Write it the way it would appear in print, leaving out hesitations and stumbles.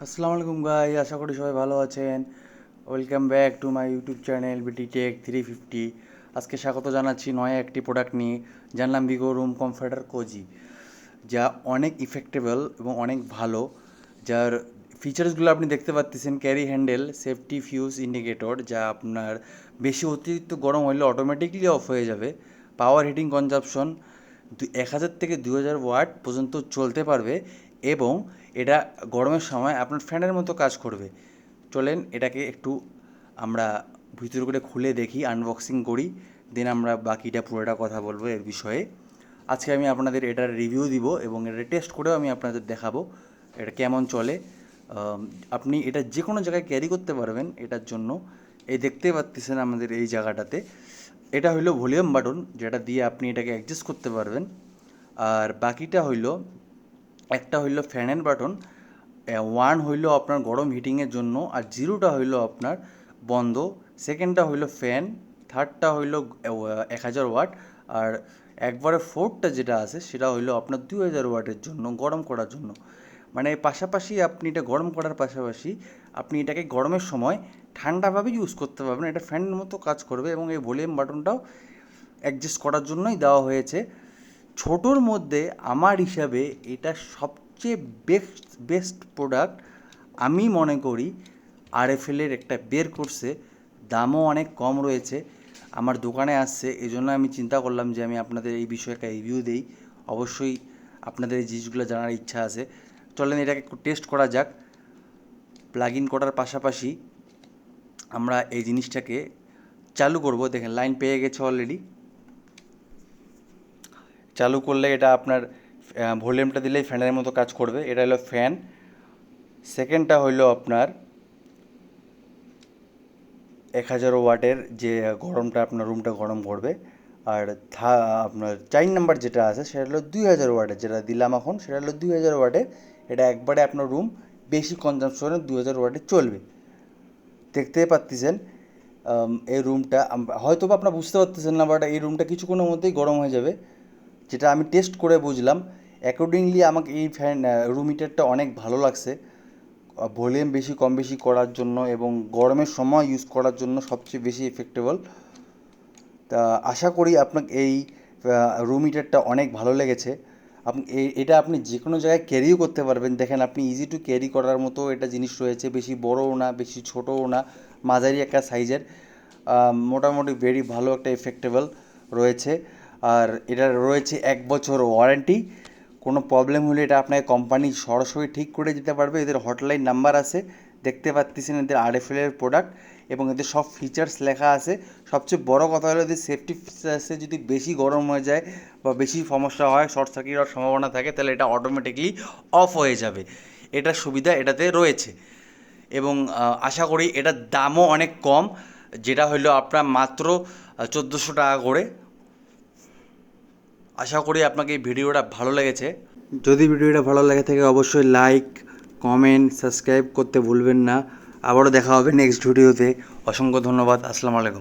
আসসালামু আলাইকুম গাই, আশা করি সবাই ভালো আছেন। Welcome back to my YouTube channel বিটি টেক 350। আজকে স্বাগত জানাচ্ছি নয় একটি প্রোডাক্ট নিয়ে। জানলাম ভিগো রুম কমফর্টার কোজি, যা অনেক ইফেক্টেবল এবং অনেক ভালো। যার ফিচার্সগুলো আপনি দেখতে পাচ্ছেন: carry handle, safety fuse indicator, যা আপনার বেশি অতিরিক্ত গরম হলে অটোমেটিকলি অফ হয়ে যাবে। পাওয়ার হিটিং কনজাপশন 1000 থেকে 2000 ওয়াট পর্যন্ত চলতে পারবে, এবং এটা গরমের সময় আপনার ফ্যানের মতো কাজ করবে। চলেন এটাকে একটু আমরা ভিতর করে খুলে দেখি, আনবক্সিং করি, দেন আমরা বাকিটা পুরোটা কথা বলবো এর বিষয়ে। আজকে আমি আপনাদের এটার রিভিউ দিব এবং এটা টেস্ট করেও আমি আপনাদের দেখাবো এটা কেমন চলে। আপনি এটা যে কোনো জায়গায় ক্যারি করতে পারবেন এটার জন্য। এই দেখতে পাচ্ছেন আমাদের এই জায়গাটাতে এটা হইলো ভলিউম বাটন, যেটা দিয়ে আপনি এটাকে অ্যাডজাস্ট করতে পারবেন। আর বাকিটা হইলো, একটা হইলো ফ্যানের বাটন, ওয়ান হইলো আপনার গরম হিটিংয়ের জন্য, আর জিরোটা হইলো আপনার বন্ধ। সেকেন্ডটা হইলো ফ্যান, থার্ডটা হইলো 1000 ওয়াট, আর একবারে ফোর্থটা যেটা আছে সেটা হইলো আপনার 2000 ওয়াটের জন্য, গরম করার জন্য। মানে পাশাপাশি আপনি এটা গরম করার পাশাপাশি আপনি এটাকে গরমের সময় ঠান্ডাভাবে ইউজ করতে পারবেন। এটা ফ্যানের মতো কাজ করবে, এবং এই ভলিউম বাটনটাও অ্যাডজাস্ট করার জন্যই দেওয়া হয়েছে। ছোটোর মধ্যে আমার হিসাবে এটা সবচেয়ে বেস্ট প্রোডাক্ট আমি মনে করি। আরএফএলের একটা বের করছে, দামও অনেক কম রয়েছে, আমার দোকানে আসছে, এই জন্য আমি চিন্তা করলাম যে আমি আপনাদের এই বিষয়ে একটা রিভিউ দিই। অবশ্যই আপনাদের এই জিনিসগুলো জানার ইচ্ছা আছে। চলেন এটাকে একটু টেস্ট করা যাক। প্লাগ ইন করার পাশাপাশি আমরা এই জিনিসটাকে চালু করব। দেখেন লাইন পেয়ে গেছে অলরেডি। চালু করলে এটা আপনার ভলিউমটা দিলেই ফ্যানের মতো কাজ করবে। এটা হলো ফ্যান। সেকেন্ডটা হইলো আপনার 1000 ওয়াটের যে গরমটা আপনার রুমটা গরম করবে। আর আপনার 4 নাম্বার যেটা আছে সেটা হলো 2000 ওয়াটের, যেটা দিলাম এখন সেটা হলো 2000 ওয়াটের। এটা একবারে আপনার রুম বেশি কনজামশনে 2000 ওয়াটে চলবে। দেখতে পাচ্ছেন এই রুমটা হয়তো বা আপনারা বুঝতে পারতেছেন না, বাট এই রুমটা কিছুক্ষণের মধ্যেই গরম হয়ে যাবে, যেটা আমি টেস্ট করে বুঝলাম। অ্যাকর্ডিংলি আমাকে এই রুম হিটারটা অনেক ভালো লাগছে। ভলিউম বেশি কম বেশি করার জন্য এবং গরমের সময় ইউজ করার জন্য সবচেয়ে বেশি এফেক্টেবল। তা আশা করি আপনাকে এই রুম হিটারটা অনেক ভালো লেগেছে। আপনি এটা আপনি যে কোনো জায়গায় ক্যারিও করতে পারবেন। দেখেন আপনি ইজি টু ক্যারি করার মতো এটা জিনিস রয়েছে, বেশি বড়ও না বেশি ছোটোও না, মাঝারি একটা সাইজের। মোটামুটি ভেরি ভালো একটা এফেক্টেবল রয়েছে। আর এটা রয়েছে 1 বছর ওয়ারেন্টি। কোনো প্রবলেম হলে এটা আপনাকে কোম্পানি সরাসরি ঠিক করে দিতে পারবে। এদের হটলাইন নাম্বার আছে, দেখতে পাচ্ছেন এদের আরএফএলের প্রোডাক্ট, এবং এদের সব ফিচার্স লেখা আছে। সবচেয়ে বড় কথা হলো এদের সেফটি ফিচার্সে যদি বেশি গরম হয়ে যায় বা বেশি সমস্যা হয়, শর্ট সার্কিট হওয়ার সম্ভাবনা থাকে, তাহলে এটা অটোমেটিকলি অফ হয়ে যাবে। এটার সুবিধা এটাতে রয়েছে। এবং আশা করি এটার দামও অনেক কম, যেটা হলো আপনার মাত্র 1400 টাকা করে। আশা করি আপনাকে এই ভিডিওটা ভালো লেগেছে। যদি ভিডিওটা ভালো লাগে থাকে অবশ্যই লাইক, কমেন্ট, সাবস্ক্রাইব করতে ভুলবেন না। আবারও দেখা হবে নেক্সট ভিডিওতে। অসংখ্য ধন্যবাদ। আসসালামু আলাইকুম।